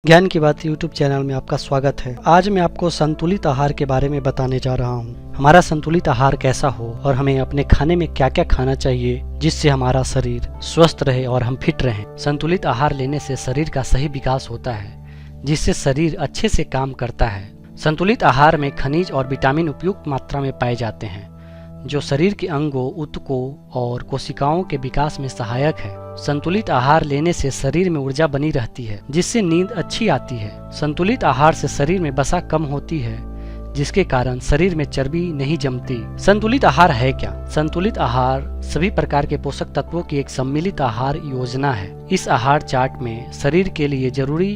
ज्ञान की बात यूट्यूब चैनल में आपका स्वागत है। आज मैं आपको संतुलित आहार के बारे में बताने जा रहा हूँ। हमारा संतुलित आहार कैसा हो और हमें अपने खाने में क्या क्या खाना चाहिए जिससे हमारा शरीर स्वस्थ रहे और हम फिट रहें। संतुलित आहार लेने से शरीर का सही विकास होता है, जिससे शरीर अच्छे से काम करता है। संतुलित आहार में खनिज और विटामिन उपयुक्त मात्रा में पाए जाते हैं, जो शरीर के अंगों, ऊतकों और कोशिकाओं के विकास में सहायक है। संतुलित आहार लेने से शरीर में ऊर्जा बनी रहती है, जिससे नींद अच्छी आती है। संतुलित आहार से शरीर में वसा कम होती है, जिसके कारण शरीर में चर्बी नहीं जमती। संतुलित आहार है क्या? संतुलित आहार सभी प्रकार के पोषक तत्वों की एक सम्मिलित आहार योजना है। इस आहार चार्ट में शरीर के लिए जरूरी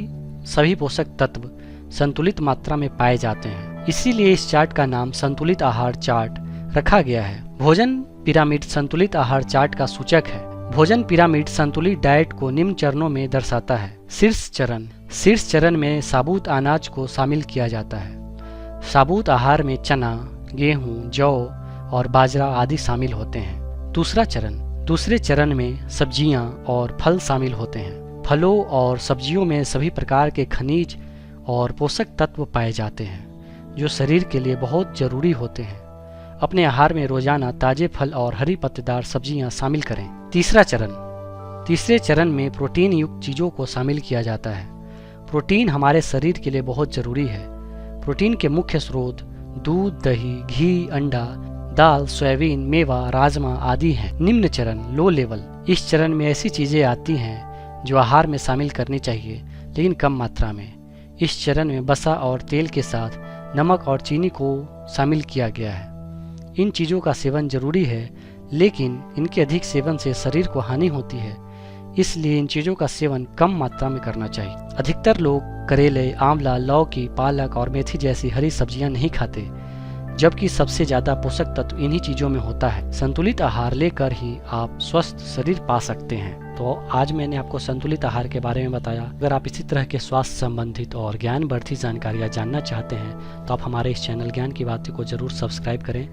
सभी पोषक तत्व संतुलित मात्रा में पाए जाते हैं, इसीलिए इस चार्ट का नाम संतुलित आहार चार्ट रखा गया है। भोजन पिरामिड संतुलित आहार चार्ट का सूचक है। भोजन पिरामिड संतुलित डाइट को निम्न चरणों में दर्शाता है। शीर्ष चरण में साबुत अनाज को शामिल किया जाता है। साबुत आहार में चना, गेहूं, जौ और बाजरा आदि शामिल होते हैं। दूसरे चरण में सब्जियां और फल शामिल होते हैं। फलों और सब्जियों में सभी प्रकार के खनिज और पोषक तत्व पाए जाते हैं, जो शरीर के लिए बहुत जरूरी होते हैं। अपने आहार में रोजाना ताजे फल और हरी पत्तेदार सब्जियां शामिल करें। तीसरे चरण में प्रोटीन युक्त चीजों को शामिल किया जाता है। प्रोटीन हमारे शरीर के लिए बहुत जरूरी है। प्रोटीन के मुख्य स्रोत दूध, दही, घी, अंडा, दाल, सोयाबीन, मेवा, राजमा आदि हैं। निम्न चरण लो लेवल। इस चरण में ऐसी चीजें आती हैं जो आहार में शामिल करनी चाहिए, लेकिन कम मात्रा में। इस चरण में वसा और तेल के साथ नमक और चीनी को शामिल किया गया है। इन चीजों का सेवन जरूरी है, लेकिन इनके अधिक सेवन से शरीर को हानि होती है, इसलिए इन चीजों का सेवन कम मात्रा में करना चाहिए। अधिकतर लोग करेले, आंवला, लौकी, पालक और मेथी जैसी हरी सब्जियां नहीं खाते, जबकि सबसे ज्यादा पोषक तत्व इन्हीं चीजों में होता है। संतुलित आहार लेकर ही आप स्वस्थ शरीर पा सकते हैं। तो आज मैंने आपको संतुलित आहार के बारे में बताया। अगर आप इसी तरह के स्वास्थ्य संबंधित और ज्ञानवर्धक जानकारियां जानना चाहते हैं तो आप हमारे इस चैनल ज्ञान की बातें को जरूर सब्सक्राइब करें।